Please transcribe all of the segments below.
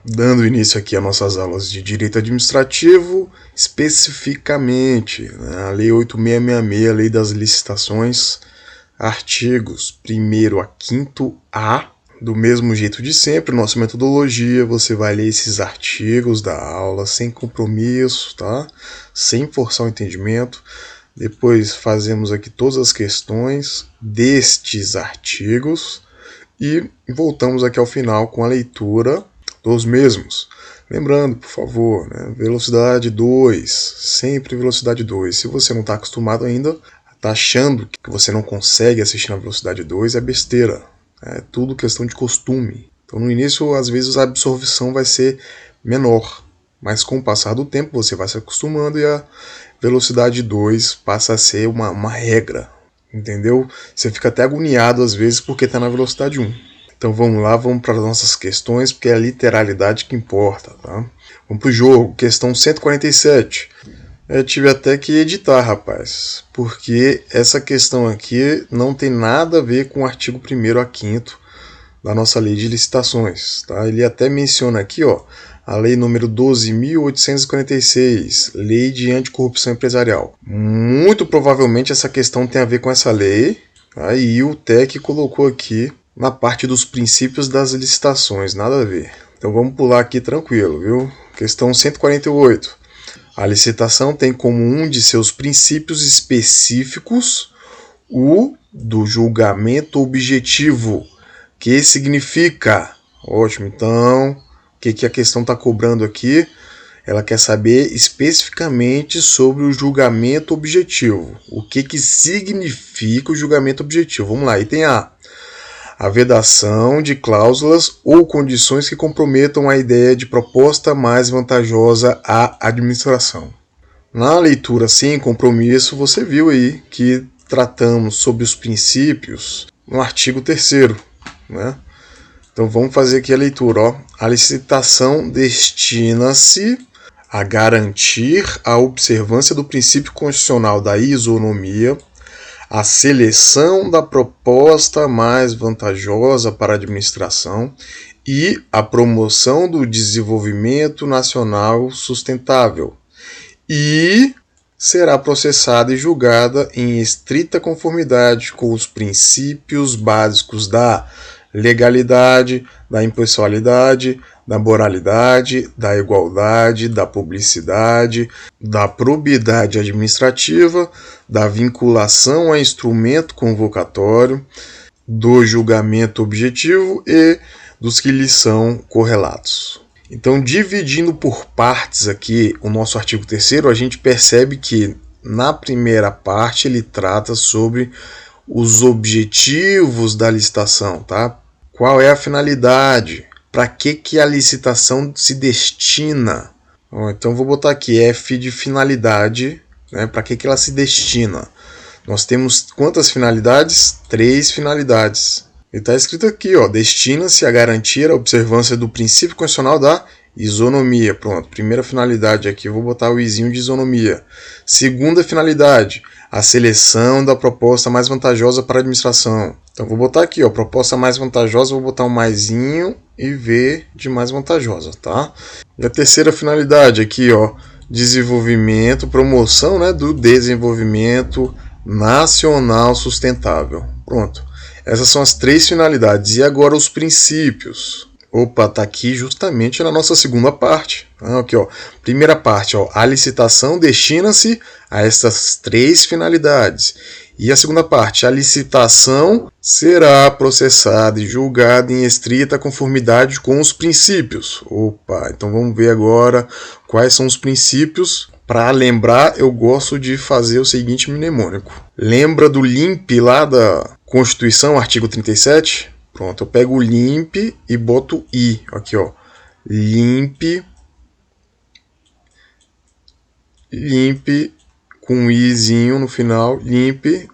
Dando início aqui às nossas aulas de Direito Administrativo, especificamente, né, a Lei 8666, a Lei das Licitações, artigos 1º a 5º-A, do mesmo jeito de sempre, nossa metodologia, você vai ler esses artigos da aula sem compromisso, tá? Sem forçar o entendimento. Depois fazemos aqui todas as questões destes artigos e voltamos aqui ao final com a leitura dos mesmos. Lembrando, por favor, né, velocidade 2, sempre velocidade 2. Se você não está acostumado ainda, está achando que você não consegue assistir na velocidade 2, é besteira. É tudo questão de costume. Então no início, às vezes, a absorção vai ser menor, mas com o passar do tempo você vai se acostumando e a velocidade 2 passa a ser uma regra, entendeu? Você fica até agoniado às vezes porque está na velocidade 1. Então vamos lá, vamos para as nossas questões, porque é a literalidade que importa, tá? Vamos pro jogo, questão 147. Eu tive até que editar, rapaz, porque essa questão aqui não tem nada a ver com o artigo 1º a 5º da nossa lei de licitações, tá? Ele até menciona aqui, ó, a lei número 12.846, lei de anticorrupção empresarial. Muito provavelmente essa questão tem a ver com essa lei, tá? E o TEC colocou aqui na parte dos princípios das licitações, nada a ver. Então vamos pular aqui tranquilo, viu? Questão 148. A licitação tem como um de seus princípios específicos o do julgamento objetivo, que significa, ótimo, então, o que a questão está cobrando aqui? Ela quer saber especificamente sobre o julgamento objetivo. O que significa o julgamento objetivo? Vamos lá, item A. A vedação de cláusulas ou condições que comprometam a ideia de proposta mais vantajosa à administração. Na leitura sem compromisso, você viu aí que tratamos sobre os princípios no artigo 3º, né? Então vamos fazer aqui a leitura, ó. A licitação destina-se a garantir a observância do princípio constitucional da isonomia, a seleção da proposta mais vantajosa para a administração e a promoção do desenvolvimento nacional sustentável, e será processada e julgada em estrita conformidade com os princípios básicos da legalidade, da impessoalidade, da moralidade, da igualdade, da publicidade, da probidade administrativa, da vinculação a instrumento convocatório, do julgamento objetivo e dos que lhe são correlatos. Então, dividindo por partes aqui o nosso artigo 3º, a gente percebe que na primeira parte ele trata sobre os objetivos da licitação, tá? Qual é a finalidade? Para que a licitação se destina? Então vou botar aqui F de finalidade, né? Para que ela se destina? Nós temos quantas finalidades? 3 finalidades. E está escrito aqui, ó, destina-se a garantir a observância do princípio constitucional da isonomia. Pronto, primeira finalidade aqui, eu vou botar o izinho de isonomia. Segunda finalidade, a seleção da proposta mais vantajosa para a administração. Então vou botar aqui, ó, proposta mais vantajosa, vou botar um maisinho e V de mais vantajosa, tá? E a terceira finalidade aqui, ó, desenvolvimento, promoção, né, do desenvolvimento nacional sustentável. Pronto. Essas são as 3 finalidades. E agora os princípios. Opa, tá aqui justamente na nossa segunda parte. Aqui, ó. Primeira parte, ó. A licitação destina-se a essas 3 finalidades. E a segunda parte, a licitação será processada e julgada em estrita conformidade com os princípios. Opa, então vamos ver agora quais são os princípios. Para lembrar, eu gosto de fazer o seguinte mnemônico. Lembra do LIMP lá da Constituição, artigo 37? Pronto, eu pego o LIMP e boto I. Aqui, ó. LIMP com um Izinho no final. LIMP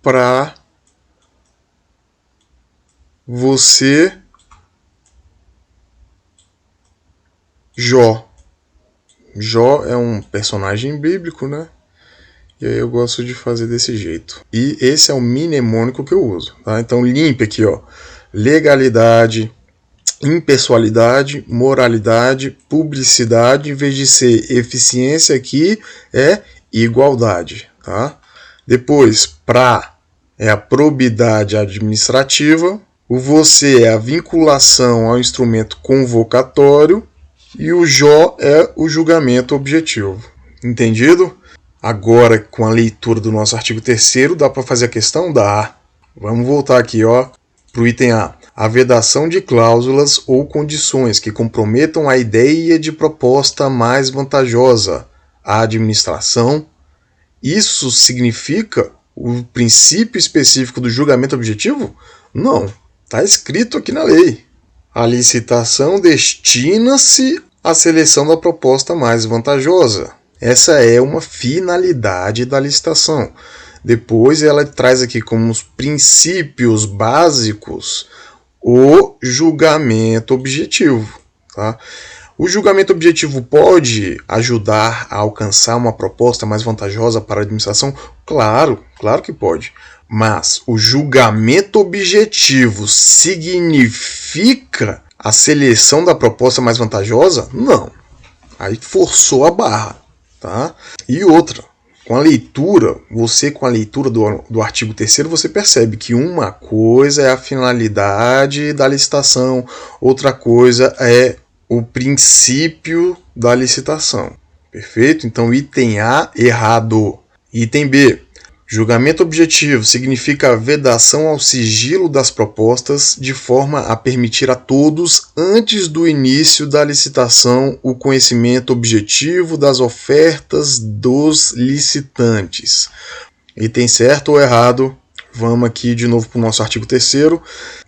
para você, Jó. Jó é um personagem bíblico, né? E aí eu gosto de fazer desse jeito. E esse é o mnemônico que eu uso, tá? Então, LIMP aqui, ó. Legalidade, impessoalidade, moralidade, publicidade, em vez de ser eficiência aqui, é igualdade. Tá? Depois, pra é a probidade administrativa, o você é a vinculação ao instrumento convocatório e o jó é o julgamento objetivo. Entendido? Agora, com a leitura do nosso artigo 3º, dá para fazer a questão? Dá. Vamos voltar aqui para o item A. A vedação de cláusulas ou condições que comprometam a ideia de proposta mais vantajosa à administração. Isso significa o princípio específico do julgamento objetivo? Não. Está escrito aqui na lei. A licitação destina-se à seleção da proposta mais vantajosa. Essa é uma finalidade da licitação. Depois ela traz aqui como os princípios básicos o julgamento objetivo. Tá? O julgamento objetivo pode ajudar a alcançar uma proposta mais vantajosa para a administração? Claro, claro que pode. Mas o julgamento objetivo significa a seleção da proposta mais vantajosa? Não. Aí forçou a barra. Tá? E outra, com a leitura do artigo 3º, você percebe que uma coisa é a finalidade da licitação, outra coisa é o princípio da licitação. Perfeito? Então, item A, errado. Item B. Julgamento objetivo significa a vedação ao sigilo das propostas de forma a permitir a todos, antes do início da licitação, o conhecimento objetivo das ofertas dos licitantes. Item certo ou errado? Vamos aqui de novo para o nosso artigo 3º.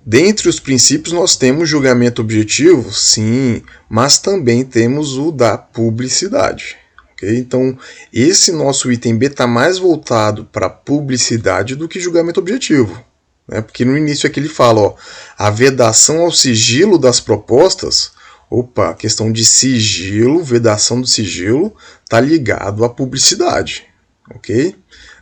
Dentre os princípios nós temos julgamento objetivo, sim, mas também temos o da publicidade. Então, esse nosso item B está mais voltado para publicidade do que julgamento objetivo. Né? Porque no início aqui ele fala, a vedação ao sigilo das propostas, a questão de sigilo, vedação do sigilo, está ligado à publicidade. Ok?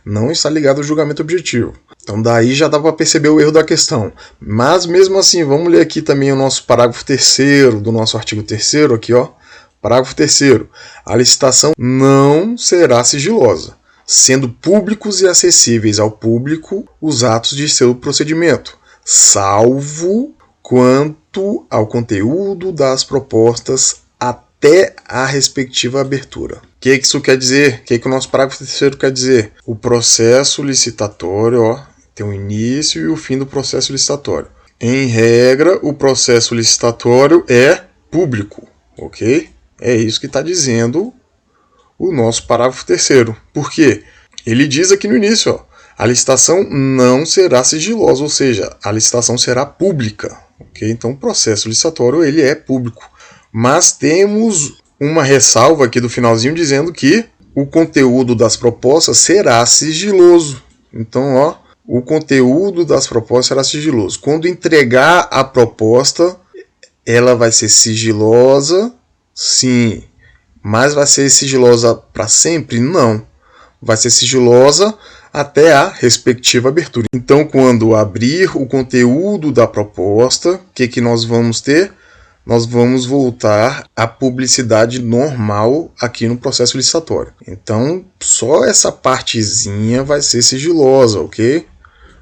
Não está ligado ao julgamento objetivo. Então daí já dá para perceber o erro da questão. Mas mesmo assim, vamos ler aqui também o nosso parágrafo 3º do nosso artigo 3º, aqui, Parágrafo 3º. A licitação não será sigilosa, sendo públicos e acessíveis ao público os atos de seu procedimento, salvo quanto ao conteúdo das propostas até a respectiva abertura. O que isso quer dizer? O que o nosso parágrafo 3º quer dizer? O processo licitatório tem o início e o fim do processo licitatório. Em regra, o processo licitatório é público, ok? É isso que está dizendo o nosso parágrafo 3º. Por quê? Ele diz aqui no início, a licitação não será sigilosa, ou seja, a licitação será pública. Okay? Então o processo licitatório ele é público. Mas temos uma ressalva aqui do finalzinho dizendo que o conteúdo das propostas será sigiloso. Então, o conteúdo das propostas será sigiloso. Quando entregar a proposta, ela vai ser sigilosa. Sim, mas vai ser sigilosa para sempre? Não. Vai ser sigilosa até a respectiva abertura. Então, quando abrir o conteúdo da proposta, o que nós vamos ter? Nós vamos voltar à publicidade normal aqui no processo licitatório. Então, só essa partezinha vai ser sigilosa, ok?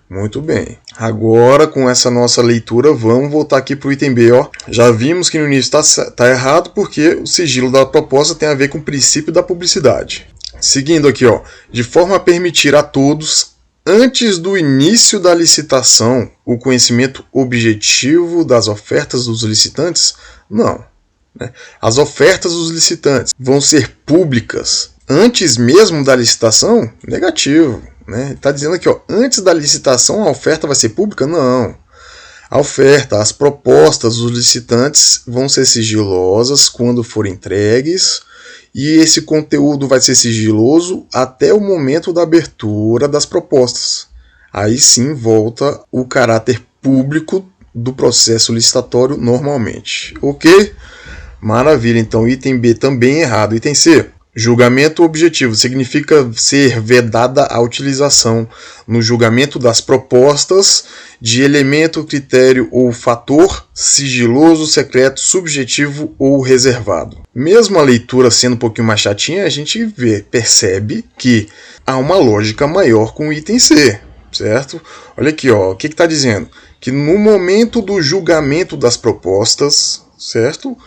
Muito bem. Agora, com essa nossa leitura, vamos voltar aqui para o item B. Já vimos que no início está errado porque o sigilo da proposta tem a ver com o princípio da publicidade. Seguindo aqui, de forma a permitir a todos, antes do início da licitação, o conhecimento objetivo das ofertas dos licitantes? Não. As ofertas dos licitantes vão ser públicas antes mesmo da licitação? Negativo. Está dizendo aqui, antes da licitação a oferta vai ser pública? Não. A oferta, as propostas dos licitantes vão ser sigilosas quando forem entregues e esse conteúdo vai ser sigiloso até o momento da abertura das propostas. Aí sim volta o caráter público do processo licitatório normalmente. Ok? Maravilha, então item B também errado. Item C. Julgamento objetivo significa ser vedada a utilização no julgamento das propostas de elemento, critério ou fator sigiloso, secreto, subjetivo ou reservado. Mesmo a leitura sendo um pouquinho mais chatinha, a gente percebe que há uma lógica maior com o item C, certo? Olha aqui, ó, o que está dizendo? Que no momento do julgamento das propostas, certo? O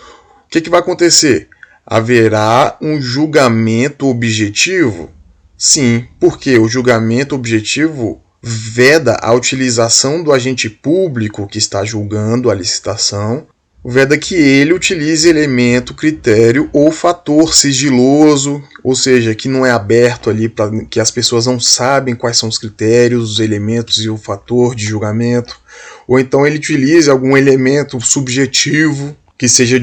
que vai acontecer? Haverá um julgamento objetivo? Sim, porque o julgamento objetivo veda a utilização do agente público que está julgando a licitação, veda que ele utilize elemento, critério ou fator sigiloso, ou seja, que não é aberto ali para que as pessoas não sabem quais são os critérios, os elementos e o fator de julgamento, ou então ele utilize algum elemento subjetivo que seja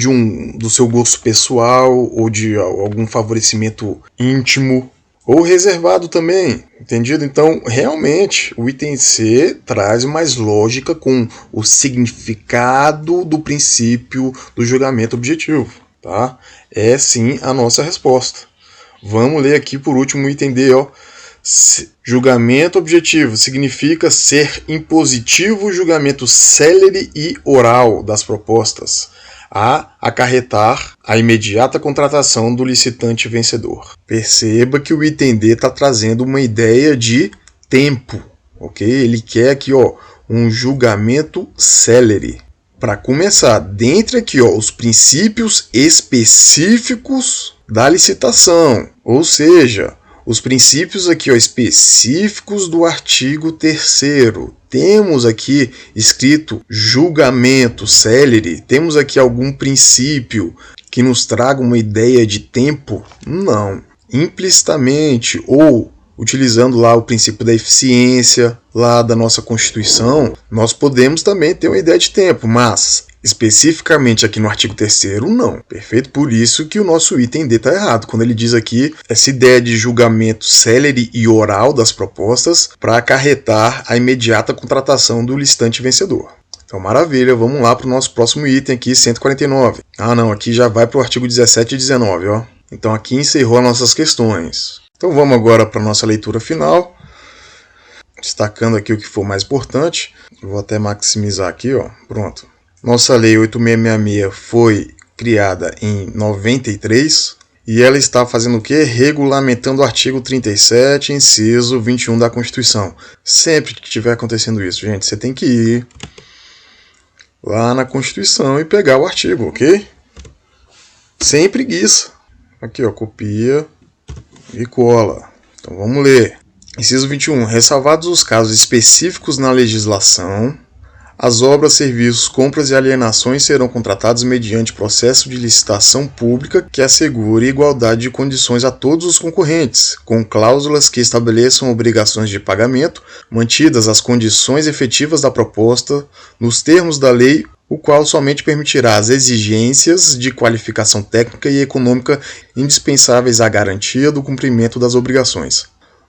do seu gosto pessoal ou de algum favorecimento íntimo ou reservado também, entendido? Então, realmente, o item C traz mais lógica com o significado do princípio do julgamento objetivo, tá? É sim a nossa resposta. Vamos ler aqui por último o item D, ó. Julgamento objetivo significa ser impositivo, julgamento célere e oral das propostas, a acarretar a imediata contratação do licitante vencedor. Perceba que o item D está trazendo uma ideia de tempo, ok? Ele quer aqui, ó, um julgamento célere. Para começar, dentre aqui, ó, os princípios específicos da licitação, ou seja, os princípios aqui, ó, específicos do artigo 3º. Temos aqui escrito julgamento célere? Temos aqui algum princípio que nos traga uma ideia de tempo? Não. Implicitamente ou utilizando lá o princípio da eficiência lá da nossa Constituição, nós podemos também ter uma ideia de tempo, mas especificamente aqui no artigo 3º, não. Perfeito? Por isso que o nosso item D está errado, quando ele diz aqui essa ideia de julgamento célere e oral das propostas para acarretar a imediata contratação do licitante vencedor. Então, maravilha, vamos lá para o nosso próximo item aqui, 149. Ah, não, aqui já vai para o artigo 17 e 19, ó. Então, aqui encerrou as nossas questões. Então, vamos agora para a nossa leitura final, destacando aqui o que for mais importante. Vou até maximizar aqui, ó. Pronto. Nossa Lei 8666 foi criada em 93 e ela está fazendo o quê? Regulamentando o artigo 37, inciso 21 da Constituição. Sempre que estiver acontecendo isso, gente, você tem que ir lá na Constituição e pegar o artigo, ok? Sem preguiça. Aqui, ó, copia e cola. Então vamos ler. Inciso 21. Ressalvados os casos específicos na legislação, as obras, serviços, compras e alienações serão contratados mediante processo de licitação pública que assegure igualdade de condições a todos os concorrentes, com cláusulas que estabeleçam obrigações de pagamento, mantidas as condições efetivas da proposta, nos termos da lei, o qual somente permitirá as exigências de qualificação técnica e econômica indispensáveis à garantia do cumprimento das obrigações.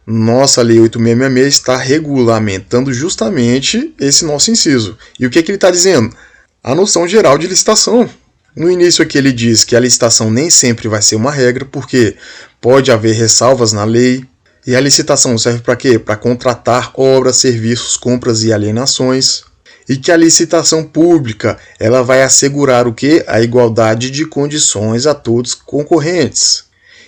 Nossa Lei 8666 está regulamentando justamente esse nosso inciso. E o que ele está dizendo? A noção geral de licitação. No início aqui ele diz que a licitação nem sempre vai ser uma regra, porque pode haver ressalvas na lei. E a licitação serve para quê? Para contratar obras, serviços, compras e alienações. E que a licitação pública ela vai assegurar o quê? A igualdade de condições a todos os concorrentes.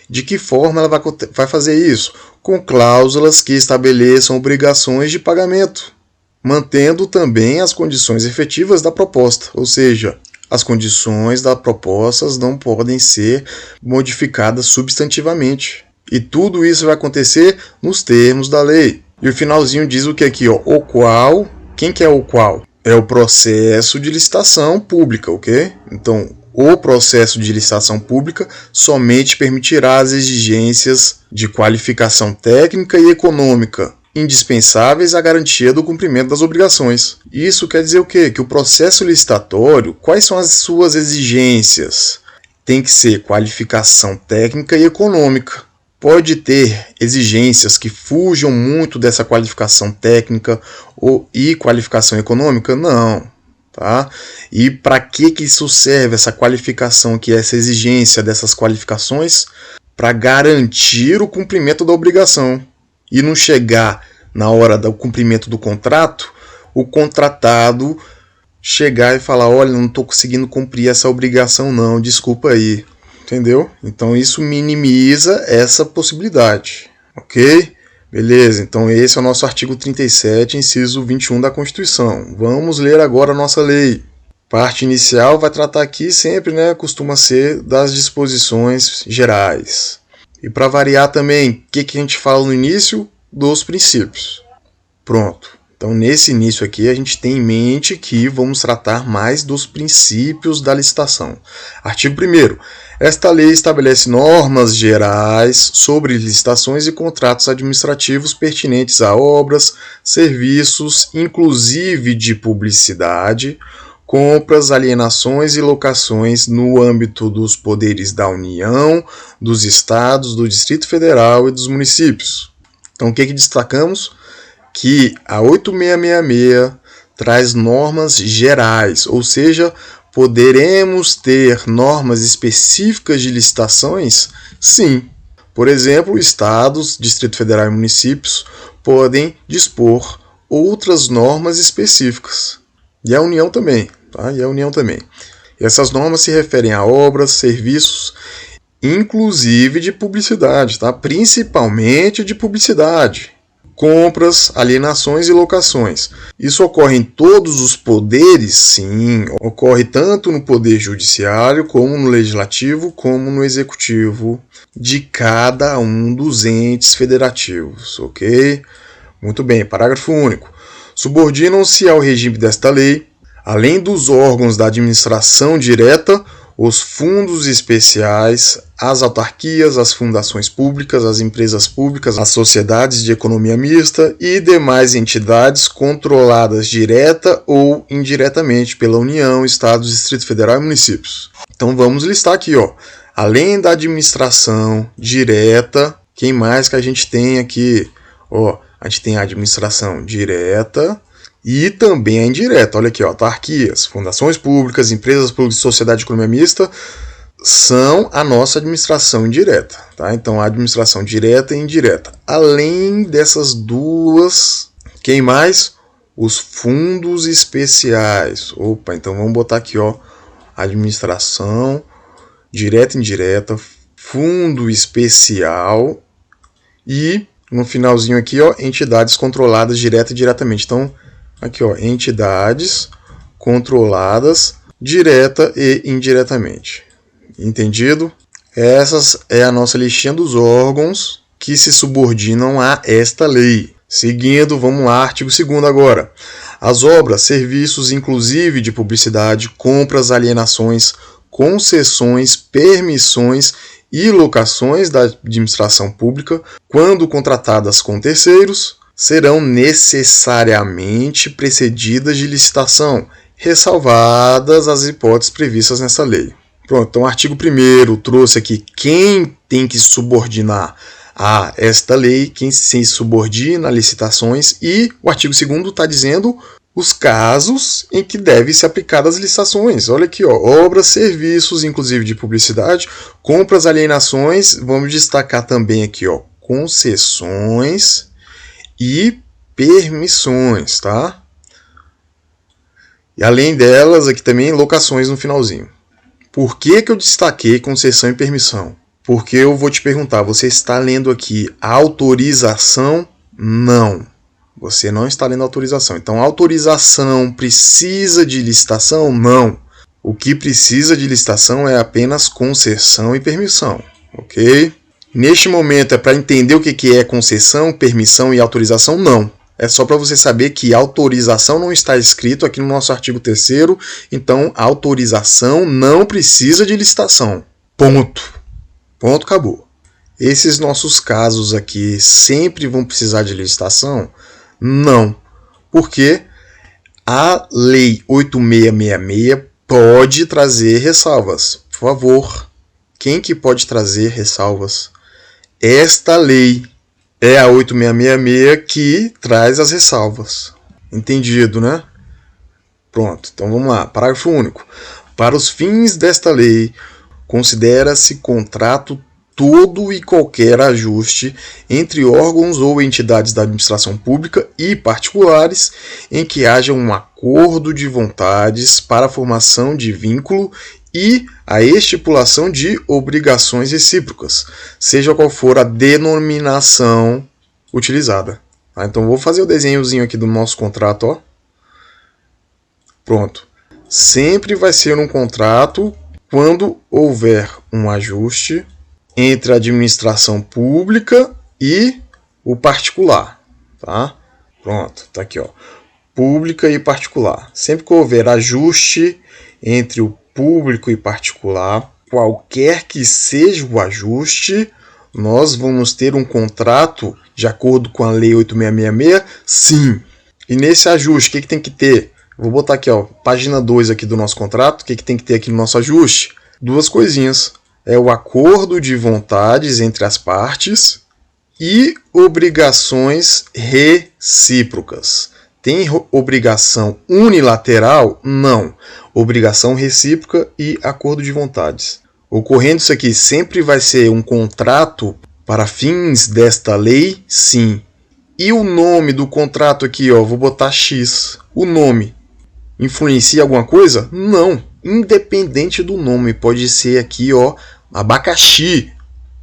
De que forma ela vai fazer isso? Com cláusulas que estabeleçam obrigações de pagamento, mantendo também as condições efetivas da proposta, ou seja, as condições da proposta não podem ser modificadas substantivamente. E tudo isso vai acontecer nos termos da lei. E o finalzinho diz o que aqui, ó, o qual, quem que é o qual? É o processo de licitação pública, ok? Então, o processo de licitação pública somente permitirá as exigências de qualificação técnica e econômica indispensáveis à garantia do cumprimento das obrigações. Isso quer dizer o quê? Que o processo licitatório, quais são as suas exigências? Tem que ser qualificação técnica e econômica. Pode ter exigências que fujam muito dessa qualificação técnica e qualificação econômica? Não. Tá? E para que isso serve, essa qualificação, essa exigência dessas qualificações? para garantir o cumprimento da obrigação e não chegar na hora do cumprimento do contrato, o contratado chegar e falar, olha, não estou conseguindo cumprir essa obrigação não, desculpa aí, entendeu? Então isso minimiza essa possibilidade, ok? Beleza, então esse é o nosso artigo 37, inciso 21 da Constituição. Vamos ler agora a nossa lei. Parte inicial vai tratar aqui sempre, né, costuma ser das disposições gerais. E para variar também, o que a gente fala no início? Dos princípios. Pronto. Então, nesse início aqui, a gente tem em mente que vamos tratar mais dos princípios da licitação. Artigo 1º. Esta lei estabelece normas gerais sobre licitações e contratos administrativos pertinentes a obras, serviços, inclusive de publicidade, compras, alienações e locações no âmbito dos poderes da União, dos Estados, do Distrito Federal e dos municípios. Então, o que destacamos? Que a 8666 traz normas gerais, ou seja, poderemos ter normas específicas de licitações? Sim. Por exemplo, estados, Distrito Federal e municípios podem dispor outras normas específicas. E a União também. Tá? E essas normas se referem a obras, serviços, inclusive de publicidade, tá? Principalmente de publicidade. Compras, alienações e locações. Isso ocorre em todos os poderes? Sim. Ocorre tanto no poder judiciário, como no legislativo, como no executivo de cada um dos entes federativos, ok? Muito bem, parágrafo único. Subordinam-se ao regime desta lei, além dos órgãos da administração direta, os fundos especiais, as autarquias, as fundações públicas, as empresas públicas, as sociedades de economia mista e demais entidades controladas direta ou indiretamente pela União, Estados, Distrito Federal e municípios. Então vamos listar aqui, ó. Além da administração direta, quem mais que a gente tem aqui? Ó, a gente tem a administração direta e também a indireta. Olha aqui, ó, autarquias, fundações públicas, empresas públicas e sociedade de economia mista são a nossa administração indireta. Tá? Então, a administração direta e indireta. Além dessas duas, quem mais? Os fundos especiais. Opa, então vamos botar aqui, ó, administração direta e indireta, fundo especial e, no finalzinho aqui, ó, entidades controladas direta e diretamente. Então, aqui, ó, entidades controladas direta e indiretamente. Entendido? Essas é a nossa listinha dos órgãos que se subordinam a esta lei. Seguindo, vamos lá, artigo 2º agora. As obras, serviços, inclusive de publicidade, compras, alienações, concessões, permissões e locações da administração pública, quando contratadas com terceiros, serão necessariamente precedidas de licitação, ressalvadas as hipóteses previstas nessa lei. Pronto, então o artigo 1º trouxe aqui quem tem que subordinar a esta lei, quem se subordina a licitações, e o artigo 2º está dizendo os casos em que devem ser aplicadas as licitações. Olha aqui, ó, obras, serviços, inclusive de publicidade, compras, alienações, vamos destacar também aqui, ó, concessões e permissões, tá? E além delas, aqui também locações no finalzinho. Por que eu destaquei concessão e permissão? Porque eu vou te perguntar, você está lendo aqui autorização? Não. Você não está lendo autorização. Então, autorização precisa de licitação? Não. O que precisa de licitação é apenas concessão e permissão, ok? Neste momento, é para entender o que é concessão, permissão e autorização? Não. É só para você saber que autorização não está escrito aqui no nosso artigo 3º, então autorização não precisa de licitação. Ponto. Ponto, acabou. Esses nossos casos aqui sempre vão precisar de licitação? Não. Porque a Lei 8666 pode trazer ressalvas. Por favor, quem que pode trazer ressalvas? Esta lei. É a 8666 que traz as ressalvas. Entendido, né? Pronto, então vamos lá. Parágrafo único. Para os fins desta lei, considera-se contrato todo e qualquer ajuste entre órgãos ou entidades da administração pública e particulares em que haja um acordo de vontades para a formação de vínculo e a estipulação de obrigações recíprocas, seja qual for a denominação utilizada. Então vou fazer o desenhozinho aqui do nosso contrato, ó. Pronto. Sempre vai ser um contrato quando houver um ajuste entre a administração pública e o particular, tá? Pronto, tá aqui, ó. Pública e particular. Sempre que houver ajuste entre o público e particular, qualquer que seja o ajuste, nós vamos ter um contrato de acordo com a Lei 8666, sim. E nesse ajuste, o que tem que ter? Vou botar aqui, ó, página 2 aqui do nosso contrato. O que tem que ter aqui no nosso ajuste? Duas coisinhas. É o acordo de vontades entre as partes e obrigações recíprocas. Tem obrigação unilateral? Não. Obrigação recíproca e acordo de vontades. Ocorrendo isso aqui, sempre vai ser um contrato para fins desta lei? Sim. E o nome do contrato aqui, ó, vou botar X. O nome influencia alguma coisa? Não. Independente do nome, pode ser aqui, ó, abacaxi.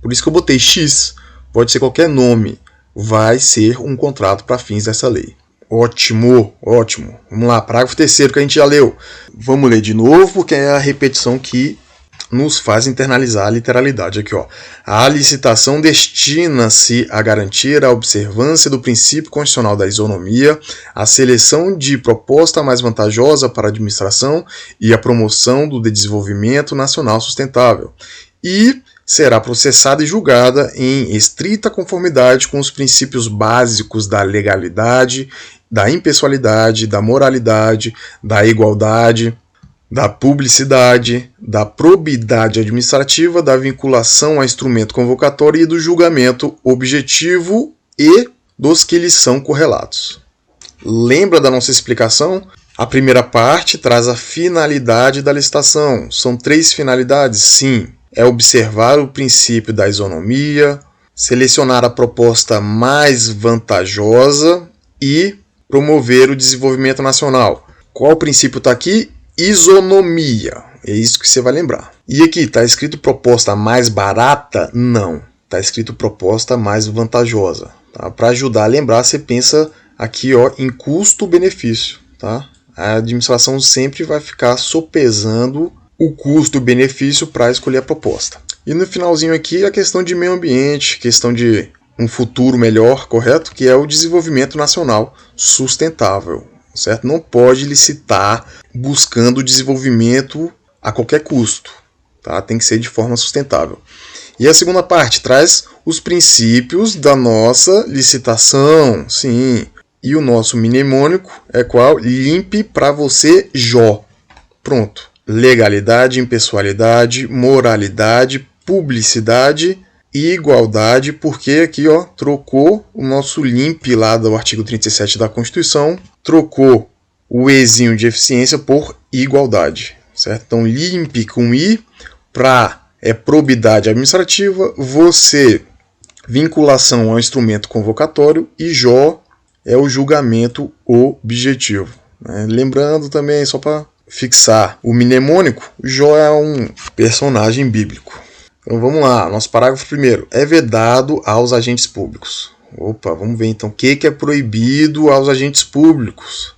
Por isso que eu botei X. Pode ser qualquer nome. Vai ser um contrato para fins dessa lei. Ótimo, ótimo. Vamos lá, parágrafo 3º que a gente já leu. Vamos ler de novo, porque é a repetição que nos faz internalizar a literalidade aqui, ó. A licitação destina-se a garantir a observância do princípio constitucional da isonomia, a seleção de proposta mais vantajosa para a administração e a promoção do desenvolvimento nacional sustentável. E será processada e julgada em estrita conformidade com os princípios básicos da legalidade, da impessoalidade, da moralidade, da igualdade, da publicidade, da probidade administrativa, da vinculação a instrumento convocatório e do julgamento objetivo e dos que lhes são correlatos. Lembra da nossa explicação? A primeira parte traz a finalidade da licitação. São 3 finalidades? Sim. É observar o princípio da isonomia, selecionar a proposta mais vantajosa e promover o desenvolvimento nacional. Qual princípio está aqui? Isonomia. É isso que você vai lembrar. E aqui, está escrito proposta mais barata? Não. Está escrito proposta mais vantajosa. Tá? Para ajudar a lembrar, você pensa aqui, ó, em custo-benefício. Tá? A administração sempre vai ficar sopesando o custo-benefício para escolher a proposta. E no finalzinho aqui, a questão de meio ambiente, questão de um futuro melhor, correto? Que é o desenvolvimento nacional sustentável. Certo? Não pode licitar buscando desenvolvimento a qualquer custo. Tá? Tem que ser de forma sustentável. E a segunda parte traz os princípios da nossa licitação. Sim. E o nosso mnemônico é qual? Limpe para você, Jó. Pronto. Legalidade, impessoalidade, moralidade, publicidade e igualdade, porque aqui, ó, trocou o nosso limpe lá do artigo 37 da Constituição, trocou o Ezinho de eficiência por igualdade, certo? Então, limpe com I, é probidade administrativa, você, vinculação ao instrumento convocatório, e Jó é o julgamento objetivo. Né? Lembrando também, só para fixar o mnemônico, Jó é um personagem bíblico. Então vamos lá, nosso parágrafo 1º. É vedado aos agentes públicos. Opa, vamos ver então o que é proibido aos agentes públicos.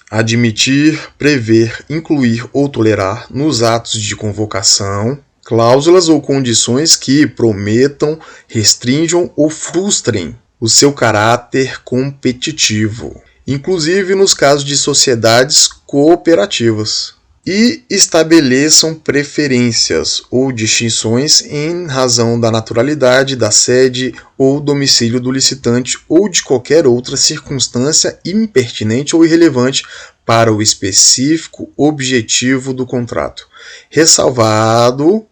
Admitir, prever, incluir ou tolerar nos atos de convocação cláusulas ou condições que prometam, restringam ou frustrem o seu caráter competitivo, inclusive nos casos de sociedades cooperativas, e estabeleçam preferências ou distinções em razão da naturalidade, da sede ou domicílio do licitante ou de qualquer outra circunstância impertinente ou irrelevante para o específico objetivo do contrato, ressalvado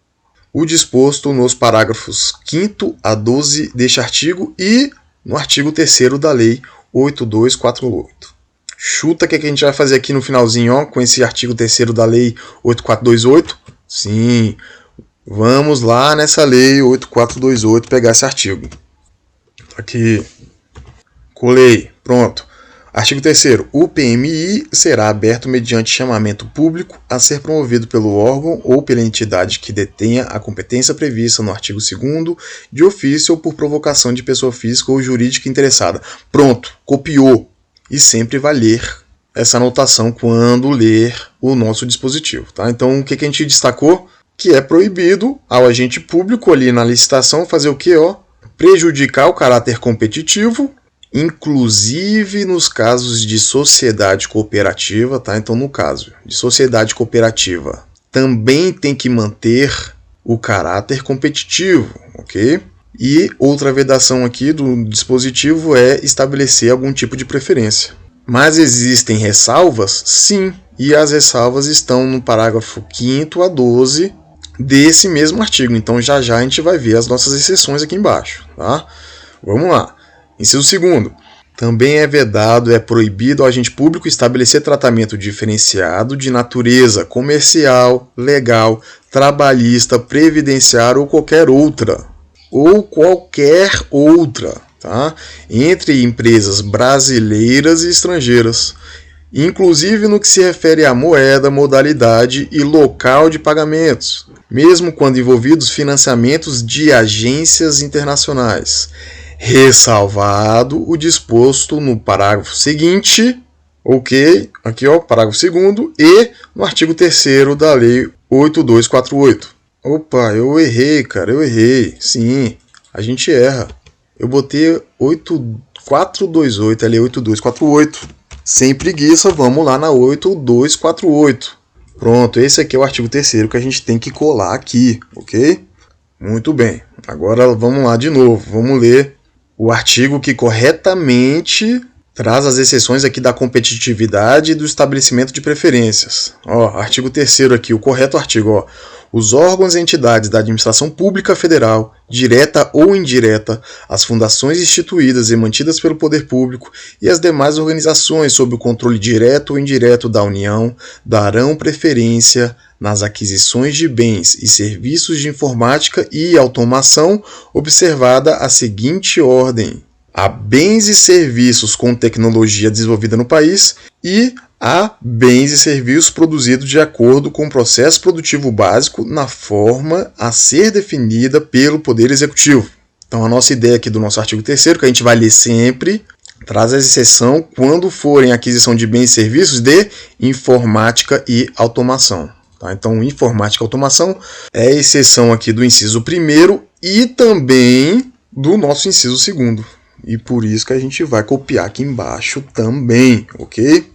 o disposto nos parágrafos 5º a 12 deste artigo e no artigo 3º da Lei 8248. Chuta o que a gente vai fazer aqui no finalzinho, ó, com esse artigo 3º da Lei 8428. Sim, Vamos lá nessa lei 8428 pegar esse artigo. Aqui. Colei. Pronto. Artigo 3º. O PMI será aberto mediante chamamento público a ser promovido pelo órgão ou pela entidade que detenha a competência prevista no artigo 2º, de ofício ou por provocação de pessoa física ou jurídica interessada. Pronto. Copiou. E sempre vai ler essa anotação quando ler o nosso dispositivo. Tá? Então, o que a gente destacou? Que é proibido ao agente público ali na licitação fazer o quê? Prejudicar o caráter competitivo, inclusive nos casos de sociedade cooperativa, tá? Então, no caso de sociedade cooperativa, também tem que manter o caráter competitivo, ok? E outra vedação aqui do dispositivo é estabelecer algum tipo de preferência. Mas existem ressalvas? Sim, e as ressalvas estão no parágrafo 5º a 12 desse mesmo artigo. Então, já a gente vai ver as nossas exceções aqui embaixo, tá? Vamos lá. Inciso 2º. Também é vedado, é proibido ao agente público estabelecer tratamento diferenciado de natureza comercial, legal, trabalhista, previdenciária ou qualquer outra. Tá? Entre empresas brasileiras e estrangeiras, inclusive no que se refere à moeda, modalidade e local de pagamentos, mesmo quando envolvidos financiamentos de agências internacionais, ressalvado o disposto no parágrafo seguinte, ok? Aqui, parágrafo 2º e no artigo 3º da Lei 8248. Opa, eu errei, cara, eu errei. Sim, a gente erra. Eu botei 8428, ali 8248. Sem preguiça, vamos lá na 8248. Pronto, esse aqui é o artigo 3º que a gente tem que colar aqui, ok? Muito bem. Agora vamos lá de novo. Vamos ler o artigo que corretamente traz as exceções aqui da competitividade e do estabelecimento de preferências. Artigo 3º aqui, o correto artigo. Os órgãos e entidades da administração pública federal, direta ou indireta, as fundações instituídas e mantidas pelo poder público e as demais organizações sob o controle direto ou indireto da União darão preferência nas aquisições de bens e serviços de informática e automação, observada a seguinte ordem: a bens e serviços com tecnologia desenvolvida no país e a bens e serviços produzidos de acordo com o processo produtivo básico na forma a ser definida pelo Poder Executivo. Então, a nossa ideia aqui do nosso artigo 3º, que a gente vai ler sempre, traz a exceção quando forem aquisição de bens e serviços de informática e automação. Tá? Então, informática e automação é a exceção aqui do inciso 1º e também do nosso inciso 2º. E por isso que a gente vai copiar aqui embaixo também, ok?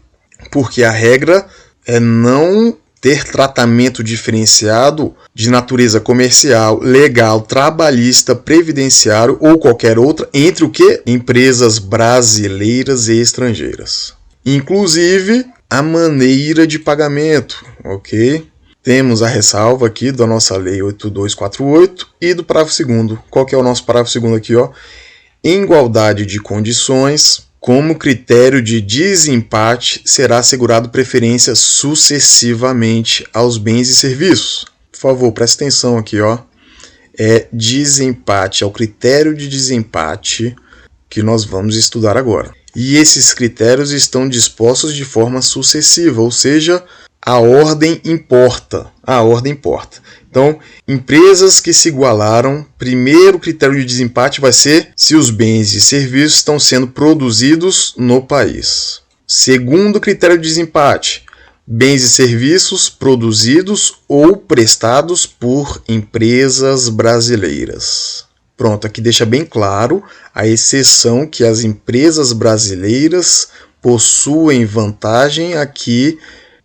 Porque a regra é não ter tratamento diferenciado de natureza comercial, legal, trabalhista, previdenciário ou qualquer outra entre o que? Empresas brasileiras e estrangeiras. Inclusive a maneira de pagamento, ok? Temos a ressalva aqui da nossa Lei 8248 e do parágrafo 2º. Qual que é o nosso parágrafo 2º aqui? Em igualdade de condições, como critério de desempate, será assegurado preferência sucessivamente aos bens e serviços. Por favor, preste atenção aqui, É desempate, é o critério de desempate que nós vamos estudar agora. E esses critérios estão dispostos de forma sucessiva, ou seja, a ordem importa. A ordem importa. Então, empresas que se igualaram, primeiro critério de desempate vai ser se os bens e serviços estão sendo produzidos no país. Segundo critério de desempate, bens e serviços produzidos ou prestados por empresas brasileiras. Pronto, aqui deixa bem claro a exceção que as empresas brasileiras possuem vantagem aqui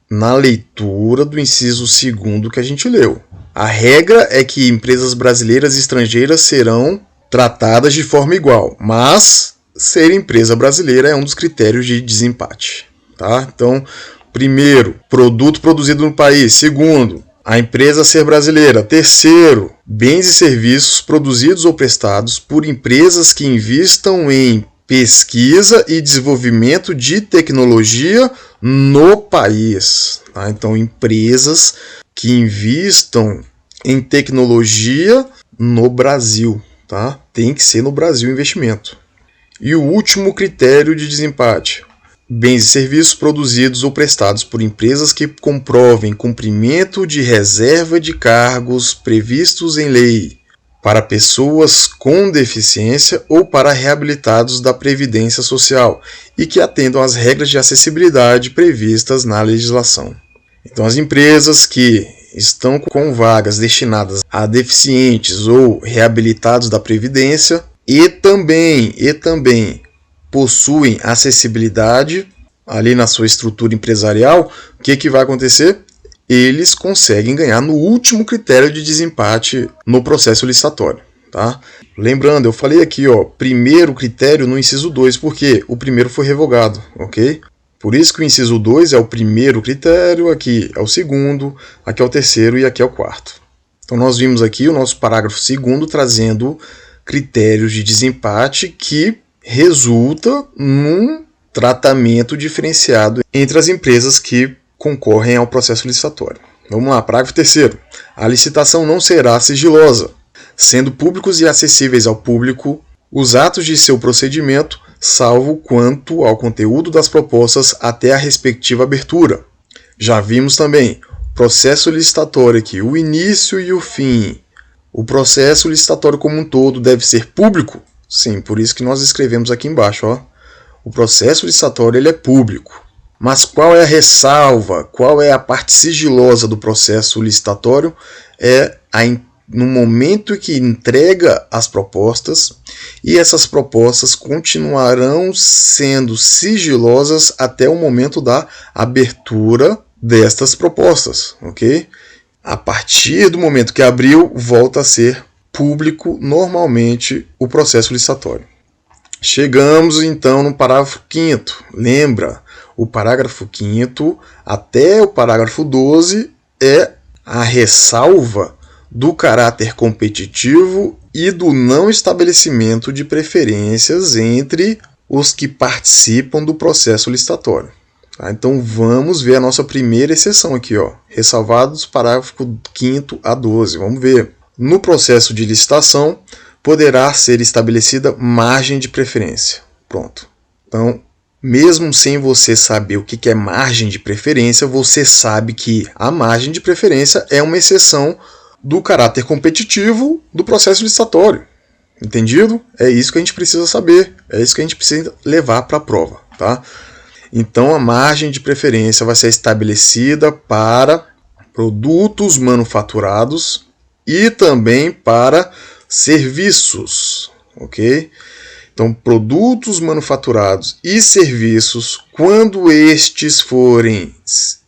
na leitura do inciso 2º que a gente leu. A regra é que empresas brasileiras e estrangeiras serão tratadas de forma igual, mas ser empresa brasileira é um dos critérios de desempate. Tá? Então, primeiro, produto produzido no país. Segundo, a empresa ser brasileira. Terceiro, bens e serviços produzidos ou prestados por empresas que investam em pesquisa e desenvolvimento de tecnologia no país. Tá? Então, empresas que investam em tecnologia no Brasil, tá? Tem que ser no Brasil o investimento. E o último critério de desempate: bens e serviços produzidos ou prestados por empresas que comprovem cumprimento de reserva de cargos previstos em lei para pessoas com deficiência ou para reabilitados da Previdência Social e que atendam às regras de acessibilidade previstas na legislação. Então, as empresas que estão com vagas destinadas a deficientes ou reabilitados da Previdência e também possuem acessibilidade ali na sua estrutura empresarial, o que vai acontecer? Eles conseguem ganhar no último critério de desempate no processo licitatório. Tá? Lembrando, eu falei aqui, primeiro critério no inciso 2, porque o primeiro foi revogado, ok? Por isso que o inciso 2 é o primeiro critério, aqui é o segundo, aqui é o terceiro e aqui é o quarto. Então nós vimos aqui o nosso parágrafo 2º trazendo critérios de desempate que resulta num tratamento diferenciado entre as empresas que concorrem ao processo licitatório. Vamos lá, parágrafo 3º. A licitação não será sigilosa, sendo públicos e acessíveis ao público os atos de seu procedimento, salvo quanto ao conteúdo das propostas até a respectiva abertura. Já vimos também processo licitatório aqui, o início e o fim. O processo licitatório como um todo deve ser público? Sim, por isso que nós escrevemos aqui embaixo. O processo licitatório ele é público. Mas qual é a ressalva? Qual é a parte sigilosa do processo licitatório? No momento que entrega as propostas, e essas propostas continuarão sendo sigilosas até o momento da abertura destas propostas, ok? A partir do momento que abriu, volta a ser público normalmente o processo licitatório. Chegamos então no parágrafo 5º. Lembra, o parágrafo 5º até o parágrafo 12 é a ressalva do caráter competitivo e do não estabelecimento de preferências entre os que participam do processo licitatório. Tá? Então vamos ver a nossa primeira exceção aqui, ressalvados parágrafo 5º a 12. Vamos ver. No processo de licitação, poderá ser estabelecida margem de preferência. Pronto. Então, mesmo sem você saber o que é margem de preferência, você sabe que a margem de preferência é uma exceção do caráter competitivo do processo licitatório. Entendido? É isso que a gente precisa saber. É isso que a gente precisa levar para a prova. Tá? Então, a margem de preferência vai ser estabelecida para produtos manufaturados e também para serviços, ok? Então, produtos manufaturados e serviços, quando estes forem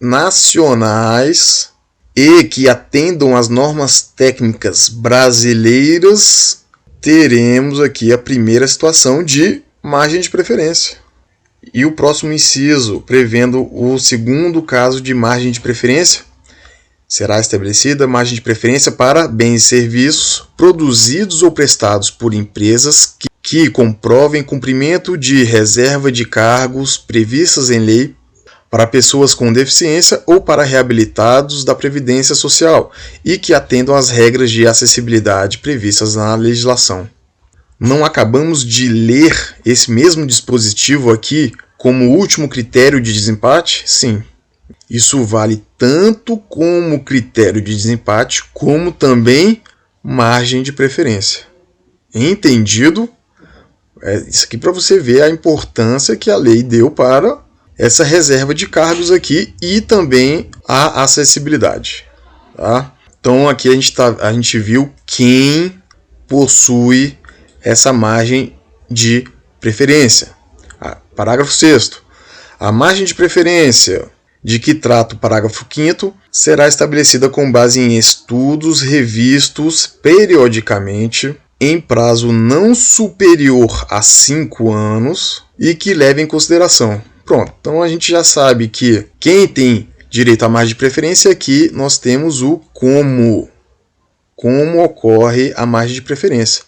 nacionais e que atendam às normas técnicas brasileiras, teremos aqui a primeira situação de margem de preferência. E o próximo inciso, prevendo o segundo caso de margem de preferência, será estabelecida margem de preferência para bens e serviços produzidos ou prestados por empresas que comprovem cumprimento de reserva de cargos previstas em lei para pessoas com deficiência ou para reabilitados da Previdência Social e que atendam às regras de acessibilidade previstas na legislação. Não acabamos de ler esse mesmo dispositivo aqui como último critério de desempate? Sim. Isso vale tanto como critério de desempate, como também margem de preferência. Entendido? Isso aqui para você ver a importância que a lei deu para essa reserva de cargos aqui e também a acessibilidade. Tá? Então aqui a gente viu quem possui essa margem de preferência. Parágrafo 6º. A margem de preferência de que trata o parágrafo 5º será estabelecida com base em estudos revistos periodicamente em prazo não superior a 5 anos e que leve em consideração. Pronto, então a gente já sabe que quem tem direito à margem de preferência aqui nós temos o como. Como ocorre a margem de preferência?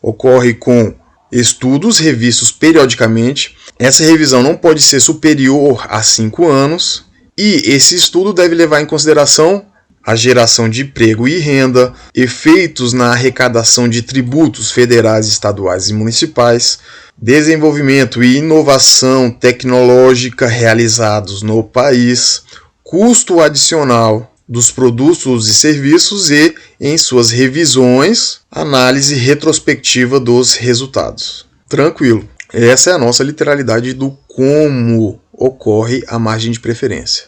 Ocorre com estudos revistos periodicamente. Essa revisão não pode ser superior a 5 anos. E esse estudo deve levar em consideração a geração de emprego e renda, efeitos na arrecadação de tributos federais, estaduais e municipais, desenvolvimento e inovação tecnológica realizados no país, custo adicional dos produtos e serviços e, em suas revisões, análise retrospectiva dos resultados. Tranquilo. Essa é a nossa literalidade do como ocorre a margem de preferência.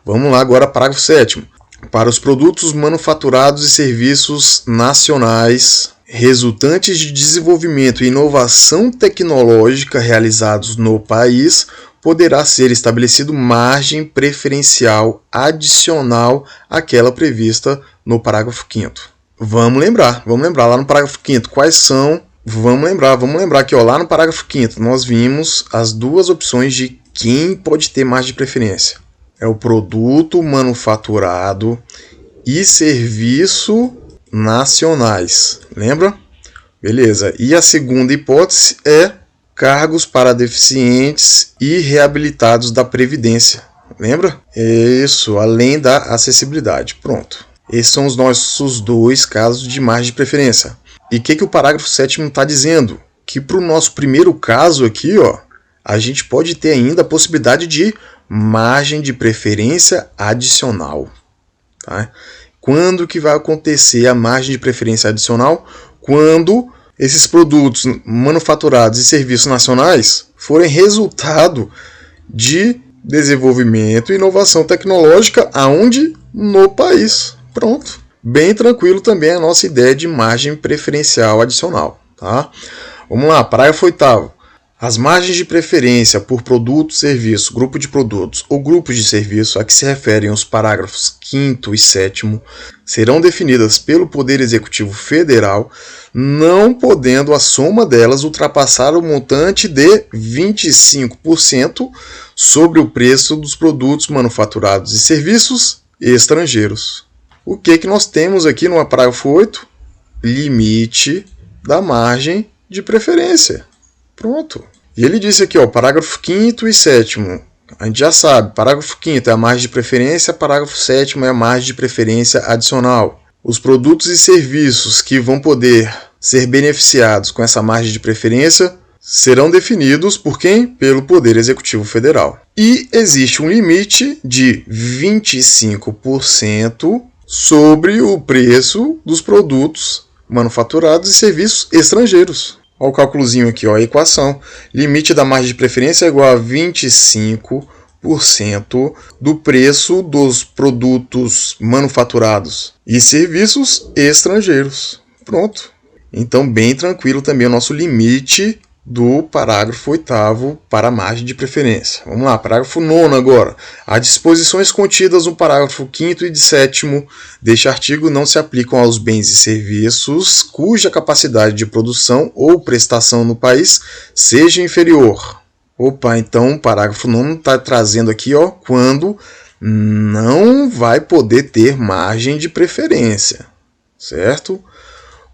Vamos lá agora, parágrafo 7º. Para os produtos manufaturados e serviços nacionais resultantes de desenvolvimento e inovação tecnológica realizados no país, poderá ser estabelecido margem preferencial adicional àquela prevista no parágrafo 5º. Vamos lembrar lá no parágrafo 5º quais são. Vamos lembrar aqui, ó, lá no parágrafo 5º nós vimos as duas opções de quem pode ter margem de preferência. É o produto manufaturado e serviço nacionais. Lembra? Beleza. E a segunda hipótese é cargos para deficientes e reabilitados da Previdência. Lembra? Isso, além da acessibilidade. Pronto. Esses são os nossos dois casos de margem de preferência. E o que o parágrafo 7º está dizendo? Que para o nosso primeiro caso aqui, ó, a gente pode ter ainda a possibilidade de margem de preferência adicional. Tá? Quando que vai acontecer a margem de preferência adicional? Quando esses produtos manufaturados e serviços nacionais forem resultado de desenvolvimento e inovação tecnológica aonde? No país. Pronto. Bem tranquilo também a nossa ideia de margem preferencial adicional. Tá? Vamos lá, parágrafo 8º. As margens de preferência por produto, serviço, grupo de produtos ou grupos de serviço a que se referem os parágrafos 5º e 7º serão definidas pelo Poder Executivo Federal, não podendo a soma delas ultrapassar o montante de 25% sobre o preço dos produtos manufaturados e serviços estrangeiros. O que nós temos aqui no parágrafo 8? Limite da margem de preferência. Pronto. E ele disse aqui, ó, parágrafo 5º e 7º. A gente já sabe, parágrafo 5º é a margem de preferência, parágrafo 7º é a margem de preferência adicional. Os produtos e serviços que vão poder ser beneficiados com essa margem de preferência serão definidos por quem? Pelo Poder Executivo Federal. E existe um limite de 25% sobre o preço dos produtos manufaturados e serviços estrangeiros. Olha o cálculozinho aqui, ó, a equação. Limite da margem de preferência é igual a 25% do preço dos produtos manufaturados e serviços estrangeiros. Pronto. Então, bem tranquilo também o nosso limite do parágrafo 8º para a margem de preferência. Vamos lá, parágrafo 9º agora. As disposições contidas no parágrafo 5º e 7º deste artigo não se aplicam aos bens e serviços cuja capacidade de produção ou prestação no país seja inferior. Opa, então o parágrafo 9º está trazendo aqui, ó, quando não vai poder ter margem de preferência, certo?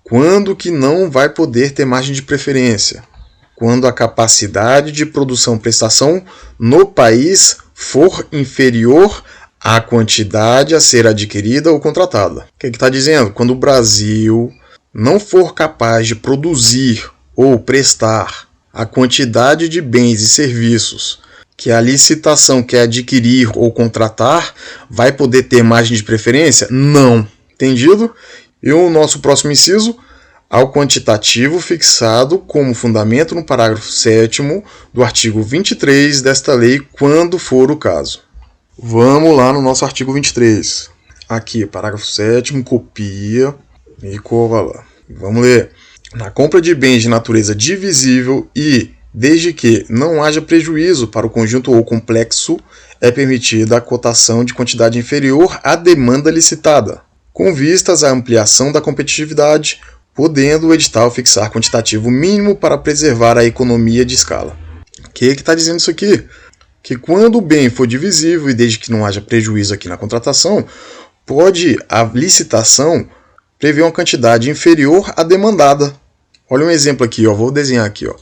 Quando que não vai poder ter margem de preferência? Quando a capacidade de produção-prestação no país for inferior à quantidade a ser adquirida ou contratada. O que está dizendo? Quando o Brasil não for capaz de produzir ou prestar a quantidade de bens e serviços que a licitação quer adquirir ou contratar, vai poder ter margem de preferência? Não. Entendido? E o nosso próximo inciso, ao quantitativo fixado como fundamento no parágrafo 7º do artigo 23 desta lei, quando for o caso. Vamos lá no nosso artigo 23. Aqui, parágrafo 7º, copia e cola lá. Vamos ler. Na compra de bens de natureza divisível e, desde que não haja prejuízo para o conjunto ou complexo, é permitida a cotação de quantidade inferior à demanda licitada, com vistas à ampliação da competitividade, podendo o edital fixar quantitativo mínimo para preservar a economia de escala. O que está dizendo isso aqui? Que quando o bem for divisível e desde que não haja prejuízo aqui na contratação, pode a licitação prever uma quantidade inferior à demandada. Olha um exemplo aqui, ó, vou desenhar aqui. Ó.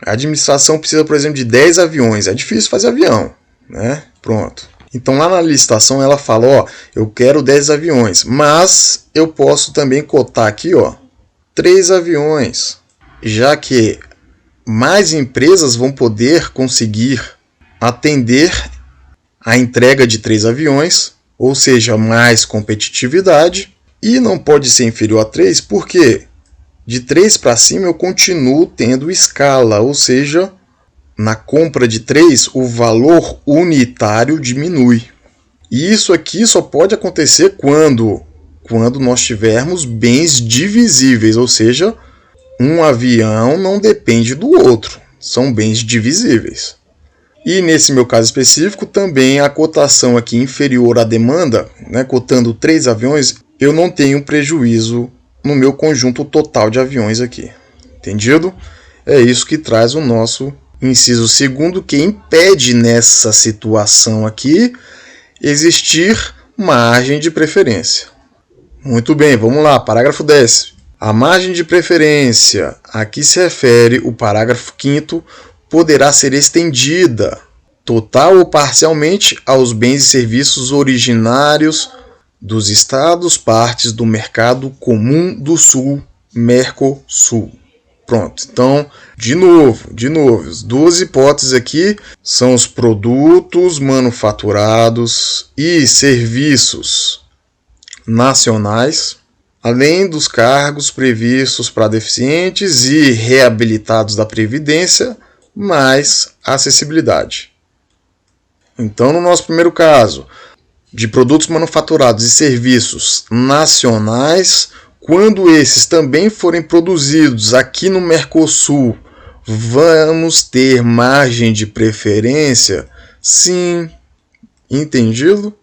A administração precisa, por exemplo, de 10 aviões. É difícil fazer avião, né? Pronto. Então lá na licitação ela fala, ó, eu quero 10 aviões, mas eu posso também cotar aqui, ó, 3 aviões, já que mais empresas vão poder conseguir atender a entrega de 3 aviões, ou seja, mais competitividade, e não pode ser inferior a 3, porque de 3 para cima eu continuo tendo escala, ou seja, na compra de 3 o valor unitário diminui. E isso aqui só pode acontecer quando nós tivermos bens divisíveis, ou seja, um avião não depende do outro, são bens divisíveis. E nesse meu caso específico, também a cotação aqui inferior à demanda, né, cotando 3 aviões, eu não tenho prejuízo no meu conjunto total de aviões aqui. Entendido? É isso que traz o nosso inciso segundo, que impede nessa situação aqui existir margem de preferência. Muito bem, vamos lá, parágrafo 10. A margem de preferência a que se refere o parágrafo 5º poderá ser estendida, total ou parcialmente, aos bens e serviços originários dos Estados partes do Mercado Comum do Sul, Mercosul. Pronto, então, de novo, as duas hipóteses aqui são os produtos manufaturados e serviços nacionais, além dos cargos previstos para deficientes e reabilitados da Previdência, mais acessibilidade. Então, no nosso primeiro caso, de produtos manufaturados e serviços nacionais, quando esses também forem produzidos aqui no Mercosul, vamos ter margem de preferência? Sim, entendido?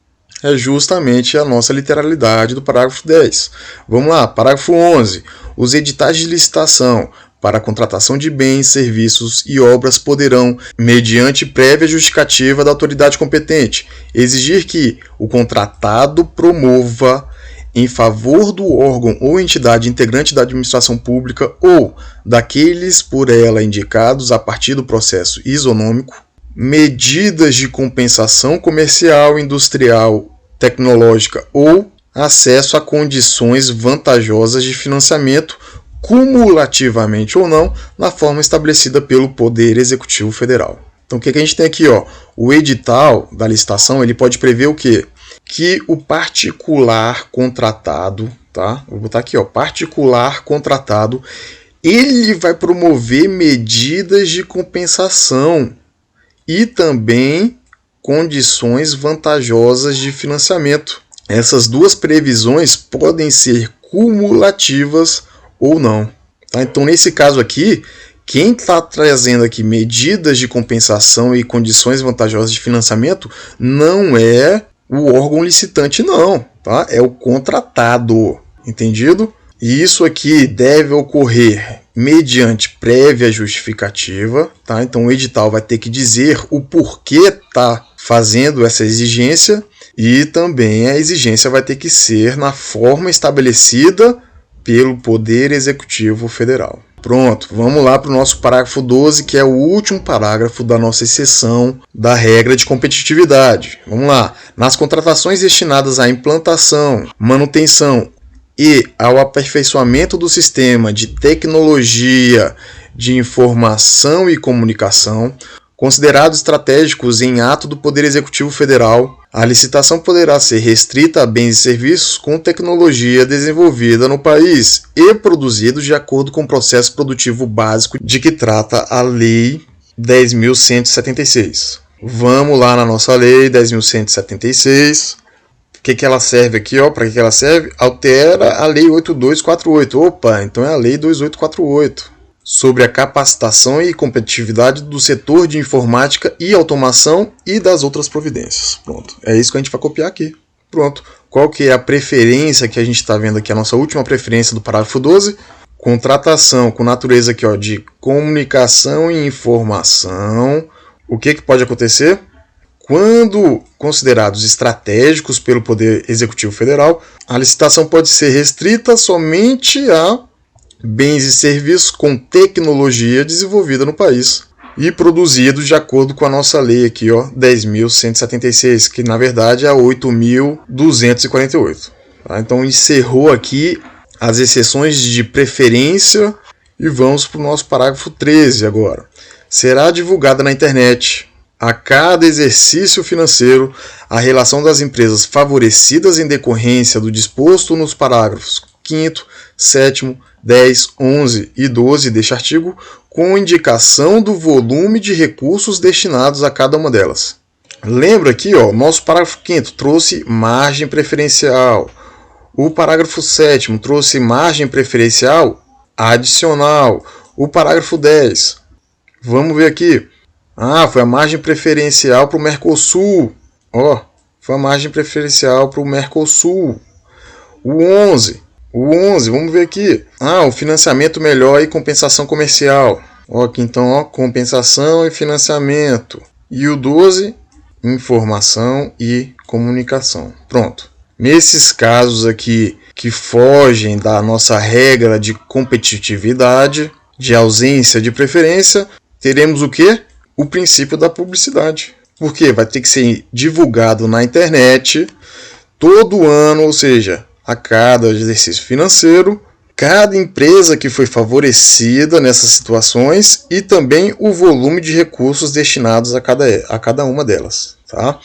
É justamente a nossa literalidade do parágrafo 10. Vamos lá, parágrafo 11. Os editais de licitação para a contratação de bens, serviços e obras poderão, mediante prévia justificativa da autoridade competente, exigir que o contratado promova em favor do órgão ou entidade integrante da administração pública ou daqueles por ela indicados a partir do processo isonômico, medidas de compensação comercial, industrial, tecnológica ou acesso a condições vantajosas de financiamento, cumulativamente ou não, na forma estabelecida pelo Poder Executivo Federal. Então o que a gente tem aqui? O edital da licitação ele pode prever o quê? Que o particular contratado, tá? Vou botar aqui, particular contratado, ele vai promover medidas de compensação e também condições vantajosas de financiamento. Essas duas previsões podem ser cumulativas ou não. Tá? Então, nesse caso aqui, quem está trazendo aqui medidas de compensação e condições vantajosas de financiamento não é o órgão licitante, não. Tá? É o contratado. Entendido? E isso aqui deve ocorrer mediante prévia justificativa. Tá? Então, o edital vai ter que dizer o porquê está fazendo essa exigência e também a exigência vai ter que ser na forma estabelecida pelo Poder Executivo Federal. Pronto, vamos lá para o nosso parágrafo 12, que é o último parágrafo da nossa exceção da regra de competitividade. Vamos lá. Nas contratações destinadas à implantação, manutenção e ao aperfeiçoamento do sistema de tecnologia de informação e comunicação, considerados estratégicos em ato do Poder Executivo Federal, a licitação poderá ser restrita a bens e serviços com tecnologia desenvolvida no país e produzidos de acordo com o processo produtivo básico de que trata a Lei 10.176. Vamos lá na nossa Lei 10.176. O que ela serve aqui? Para que ela serve? Altera a Lei 8248. Opa, então é a Lei 2848. Sobre a capacitação e competitividade do setor de informática e automação e das outras providências. Pronto, é isso que a gente vai copiar aqui. Pronto, qual que é a preferência que a gente está vendo aqui? A nossa última preferência do parágrafo 12. Contratação com natureza aqui, de comunicação e informação. O que pode acontecer? Quando considerados estratégicos pelo Poder Executivo Federal, a licitação pode ser restrita somente a bens e serviços com tecnologia desenvolvida no país. e produzidos de acordo com a nossa lei aqui, ó, 10.176, que na verdade é a 8.248. Tá? Então encerrou aqui as exceções de preferência e vamos para o nosso parágrafo 13 agora. Será divulgada na internet, a cada exercício financeiro, a relação das empresas favorecidas em decorrência do disposto nos parágrafos 5º, 7º, 10, 11 e 12 deste artigo, com indicação do volume de recursos destinados a cada uma delas. Lembra aqui, ó, nosso parágrafo 5º trouxe margem preferencial. O parágrafo 7º trouxe margem preferencial adicional. O parágrafo 10, vamos ver aqui. Foi a margem preferencial para o Mercosul. Ó, foi a margem preferencial para o Mercosul. O 11, vamos ver aqui. O financiamento melhor e compensação comercial. Ó, aqui então, ó, compensação e financiamento. E o 12, informação e comunicação. Pronto. Nesses casos aqui que fogem da nossa regra de competitividade, de ausência de preferência, teremos o quê? O princípio da publicidade. Porque vai ter que ser divulgado na internet todo ano, ou seja, a cada exercício financeiro, cada empresa que foi favorecida nessas situações e também o volume de recursos destinados a cada uma delas. Tá?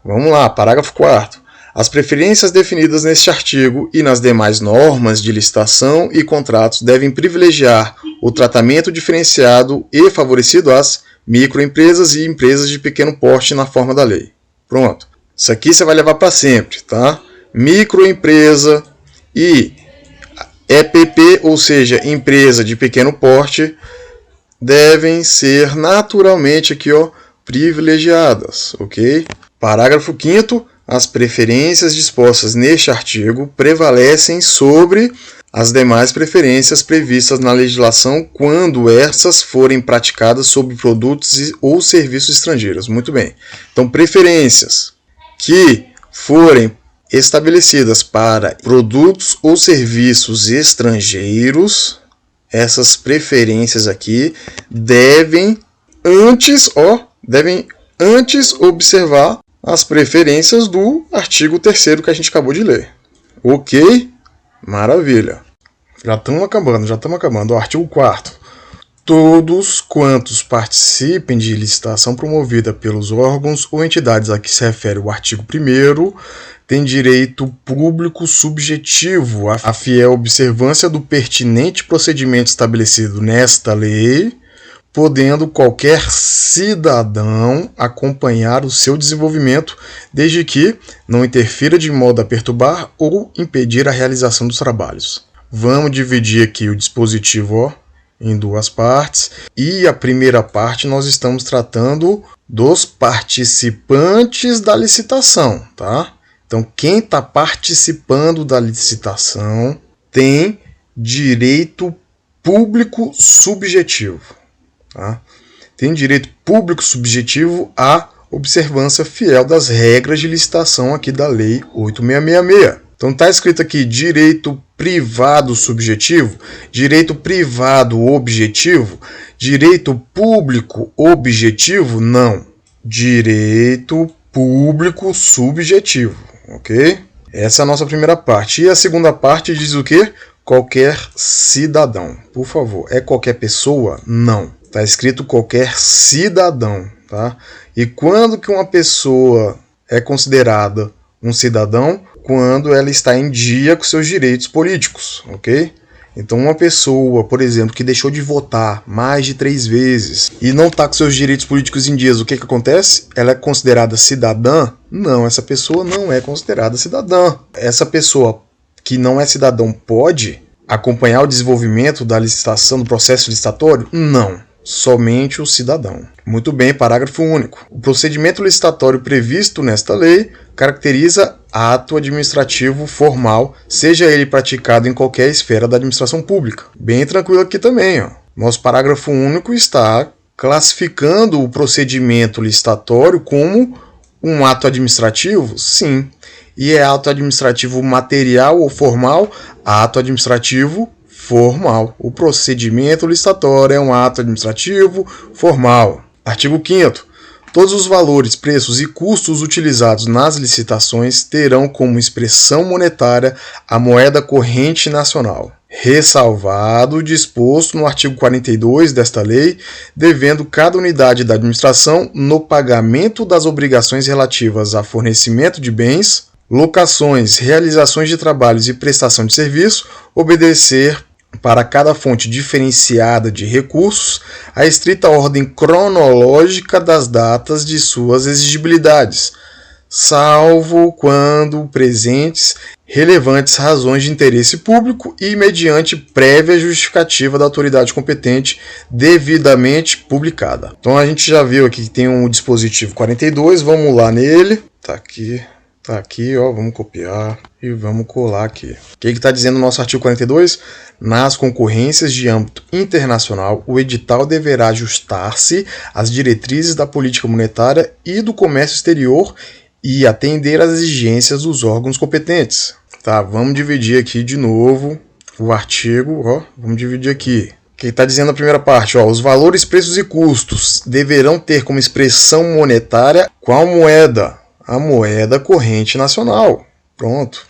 Vamos lá, parágrafo 4º. As preferências definidas neste artigo e nas demais normas de licitação e contratos devem privilegiar o tratamento diferenciado e favorecido às microempresas e empresas de pequeno porte na forma da lei. Pronto. Isso aqui você vai levar para sempre, tá? Microempresa e EPP, ou seja, empresa de pequeno porte, devem ser naturalmente aqui, ó, privilegiadas, ok? Parágrafo 5º. As preferências dispostas neste artigo prevalecem sobre as demais preferências previstas na legislação quando essas forem praticadas sobre produtos ou serviços estrangeiros. Muito bem. Então, preferências que forem estabelecidas para produtos ou serviços estrangeiros, essas preferências aqui devem antes observar as preferências do artigo 3º que a gente acabou de ler. Ok? Maravilha. Já estamos acabando. O artigo 4º. Todos quantos participem de licitação promovida pelos órgãos ou entidades a que se refere o artigo 1º têm direito público subjetivo à fiel observância do pertinente procedimento estabelecido nesta lei, podendo qualquer cidadão acompanhar o seu desenvolvimento, desde que não interfira de modo a perturbar ou impedir a realização dos trabalhos. Vamos dividir aqui o dispositivo, ó, em duas partes, e a primeira parte nós estamos tratando dos participantes da licitação, tá? Então, quem está participando da licitação tem direito público subjetivo. Tá? Tem direito público subjetivo à observância fiel das regras de licitação aqui da Lei 8.666. Então está escrito aqui direito privado subjetivo, direito privado objetivo, direito público objetivo, não. Direito público subjetivo, ok? Essa é a nossa primeira parte. E a segunda parte diz o quê? Qualquer cidadão. Por favor, é qualquer pessoa? Não. Está escrito qualquer cidadão, tá? E quando que uma pessoa é considerada um cidadão? Quando ela está em dia com seus direitos políticos, ok? Então uma pessoa, por exemplo, que deixou de votar mais de 3 vezes e não está com seus direitos políticos em dias, o que acontece? Ela é considerada cidadã? Não, essa pessoa não é considerada cidadã. Essa pessoa que não é cidadão pode acompanhar o desenvolvimento da licitação, do processo licitatório? Não. Somente o cidadão. Muito bem, parágrafo único. O procedimento licitatório previsto nesta lei caracteriza ato administrativo formal, seja ele praticado em qualquer esfera da administração pública. Bem tranquilo aqui também, ó. Nosso parágrafo único está classificando o procedimento licitatório como um ato administrativo? Sim. E é ato administrativo material ou formal? Ato administrativo formal. O procedimento licitatório é um ato administrativo formal. Artigo 5º. Todos os valores, preços e custos utilizados nas licitações terão como expressão monetária a moeda corrente nacional, ressalvado o disposto no artigo 42 desta lei, devendo cada unidade da administração, no pagamento das obrigações relativas a fornecimento de bens, locações, realizações de trabalhos e prestação de serviço, obedecer para cada fonte diferenciada de recursos a estrita ordem cronológica das datas de suas exigibilidades, salvo quando presentes relevantes razões de interesse público e mediante prévia justificativa da autoridade competente devidamente publicada. Então a gente já viu aqui que tem um dispositivo 42, vamos lá nele, Tá aqui, ó, vamos copiar e vamos colar aqui. O que está dizendo o nosso artigo 42? Nas concorrências de âmbito internacional, o edital deverá ajustar-se às diretrizes da política monetária e do comércio exterior e atender às exigências dos órgãos competentes. Tá, vamos dividir aqui de novo o artigo, ó, vamos dividir aqui. O que está dizendo a primeira parte? Ó, os valores, preços e custos deverão ter como expressão monetária qual moeda? A moeda corrente nacional. Pronto.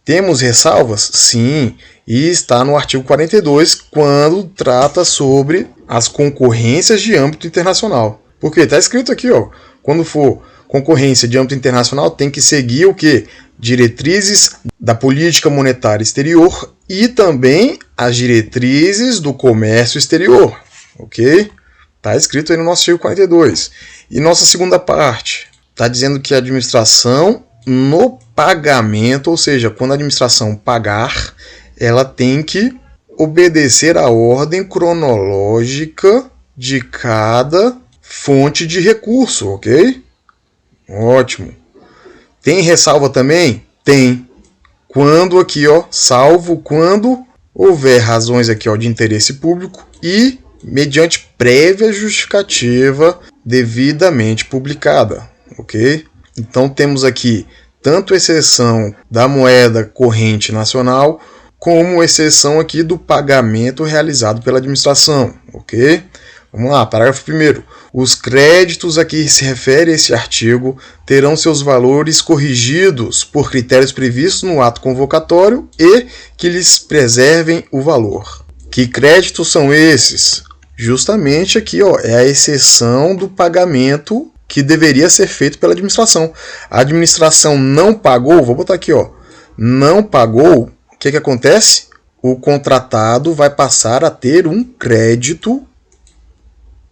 Temos ressalvas? Sim, e está no artigo 42 quando trata sobre as concorrências de âmbito internacional. Porque está escrito aqui, ó, quando for concorrência de âmbito internacional tem que seguir o quê? Diretrizes da política monetária exterior e também as diretrizes do comércio exterior, ok? Está escrito aí no nosso artigo 42. E nossa segunda parte está dizendo que a administração no pagamento, ou seja, quando a administração pagar, ela tem que obedecer à ordem cronológica de cada fonte de recurso, ok? Ótimo. Tem ressalva também? Tem. Quando aqui, ó, salvo quando houver razões aqui, ó, de interesse público e mediante prévia justificativa devidamente publicada. Ok? Então temos aqui tanto exceção da moeda corrente nacional, como exceção aqui do pagamento realizado pela administração. Ok? Vamos lá, parágrafo 1º. Os créditos a que se refere esse artigo terão seus valores corrigidos por critérios previstos no ato convocatório e que lhes preservem o valor. Que créditos são esses? Justamente aqui, ó, é a exceção do pagamento que deveria ser feito pela administração. A administração não pagou, vou botar aqui, ó, não pagou, o que acontece? O contratado vai passar a ter um crédito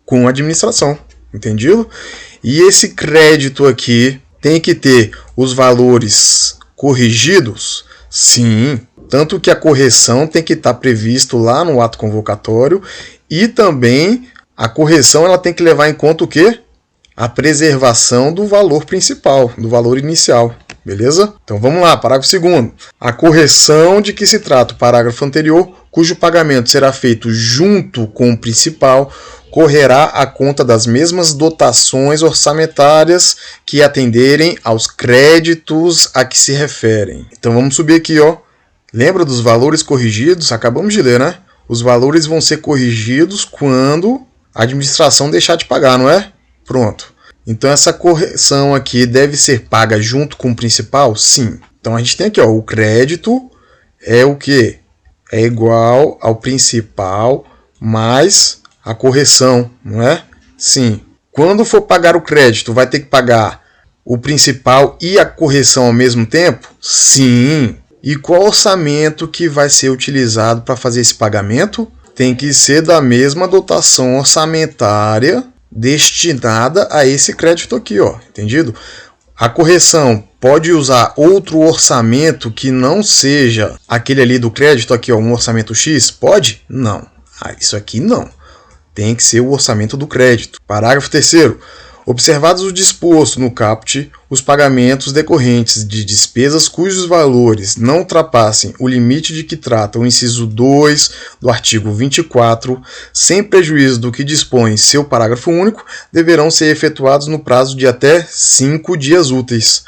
com a administração, entendido? E esse crédito aqui tem que ter os valores corrigidos? Sim, tanto que a correção tem que estar previsto lá no ato convocatório e também a correção ela tem que levar em conta o quê? A preservação do valor principal, do valor inicial, beleza? Então vamos lá, parágrafo 2º. A correção de que se trata o parágrafo anterior, cujo pagamento será feito junto com o principal, correrá à conta das mesmas dotações orçamentárias que atenderem aos créditos a que se referem. Então vamos subir aqui, ó. Lembra dos valores corrigidos? Acabamos de ler, né? Os valores vão ser corrigidos quando a administração deixar de pagar, não é? Pronto. Então essa correção aqui deve ser paga junto com o principal? Sim. Então a gente tem aqui, ó, o crédito é o quê? É igual ao principal mais a correção, não é? Sim. Quando for pagar o crédito, vai ter que pagar o principal e a correção ao mesmo tempo? Sim. E qual orçamento que vai ser utilizado para fazer esse pagamento? Tem que ser da mesma dotação orçamentária destinada a esse crédito aqui, ó, entendido? A correção pode usar outro orçamento que não seja aquele ali do crédito aqui, ó, um orçamento X? Pode? Não. Isso aqui não. Tem que ser o orçamento do crédito. Parágrafo 3º. Observados o disposto no caput, os pagamentos decorrentes de despesas cujos valores não ultrapassem o limite de que trata o inciso 2 do artigo 24, sem prejuízo do que dispõe seu parágrafo único, deverão ser efetuados no prazo de até 5 dias úteis,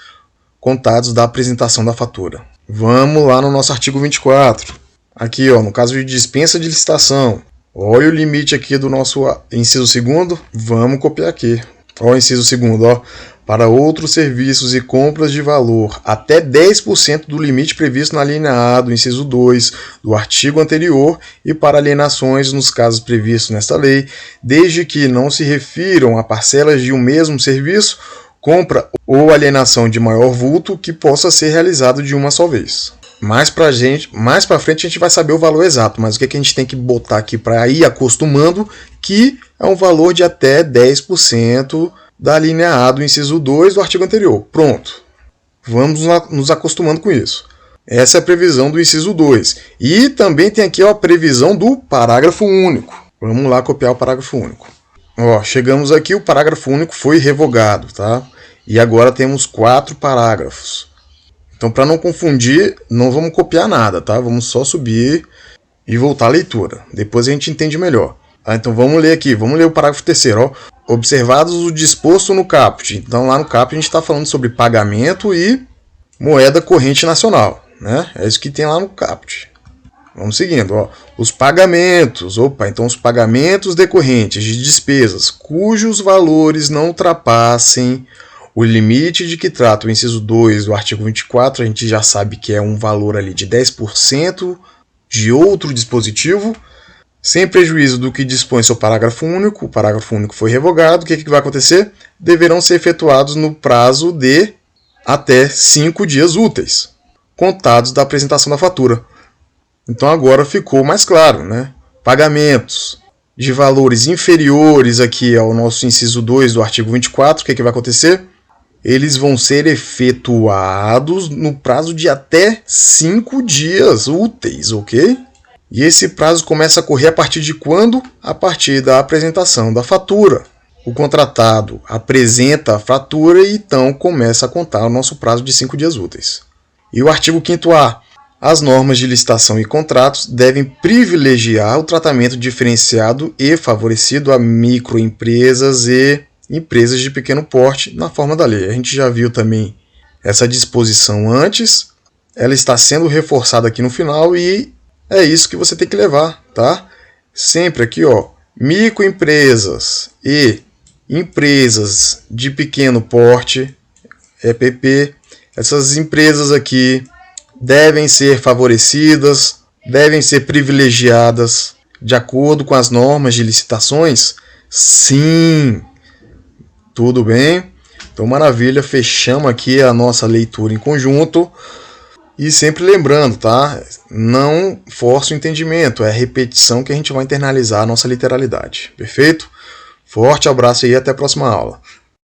contados da apresentação da fatura. Vamos lá no nosso artigo 24. Aqui, ó, no caso de dispensa de licitação, olha o limite aqui do nosso inciso 2º, vamos copiar aqui. Ó, o inciso 2º, ó, para outros serviços e compras de valor até 10% do limite previsto na linha A do inciso 2 do artigo anterior e para alienações nos casos previstos nesta lei, desde que não se refiram a parcelas de um mesmo serviço, compra ou alienação de maior vulto que possa ser realizado de uma só vez. Mais para frente a gente vai saber o valor exato, mas o que a gente tem que botar aqui para ir acostumando, que é um valor de até 10% da linha A do inciso 2 do artigo anterior. Pronto. Vamos nos acostumando com isso. Essa é a previsão do inciso 2. E também tem aqui ó, a previsão do parágrafo único. Vamos lá copiar o parágrafo único. Ó, chegamos aqui, o parágrafo único foi revogado, tá? E agora temos 4 parágrafos. Então, para não confundir, não vamos copiar nada, tá? Vamos só subir e voltar à leitura. Depois a gente entende melhor. Tá? Então, vamos ler aqui. Vamos ler o parágrafo 3º. Ó. Observados o disposto no caput. Então, lá no caput a gente está falando sobre pagamento e moeda corrente nacional, né? É isso que tem lá no caput. Vamos seguindo. Ó. Os pagamentos. Então, os pagamentos decorrentes de despesas cujos valores não ultrapassem o limite de que trata o inciso 2 do artigo 24, a gente já sabe que é um valor ali de 10% de outro dispositivo, sem prejuízo do que dispõe seu parágrafo único. O parágrafo único foi revogado. O que vai acontecer? Deverão ser efetuados no prazo de até 5 dias úteis, contados da apresentação da fatura. Então agora ficou mais claro, né? Pagamentos de valores inferiores aqui ao nosso inciso 2 do artigo 24, o que vai acontecer? Eles vão ser efetuados no prazo de até 5 dias úteis, ok? E esse prazo começa a correr a partir de quando? A partir da apresentação da fatura. O contratado apresenta a fatura e então começa a contar o nosso prazo de 5 dias úteis. E o artigo 5º-A. As normas de licitação e contratos devem privilegiar o tratamento diferenciado e favorecido a microempresas e empresas de pequeno porte na forma da lei. A gente já viu também essa disposição antes, ela está sendo reforçada aqui no final e é isso que você tem que levar, tá? Sempre aqui, ó, microempresas e empresas de pequeno porte, EPP, essas empresas aqui devem ser favorecidas, devem ser privilegiadas de acordo com as normas de licitações? Sim! Tudo bem? Então, maravilha, fechamos aqui a nossa leitura em conjunto. E sempre lembrando, tá? Não force o entendimento, é a repetição que a gente vai internalizar a nossa literalidade. Perfeito? Forte abraço e até a próxima aula.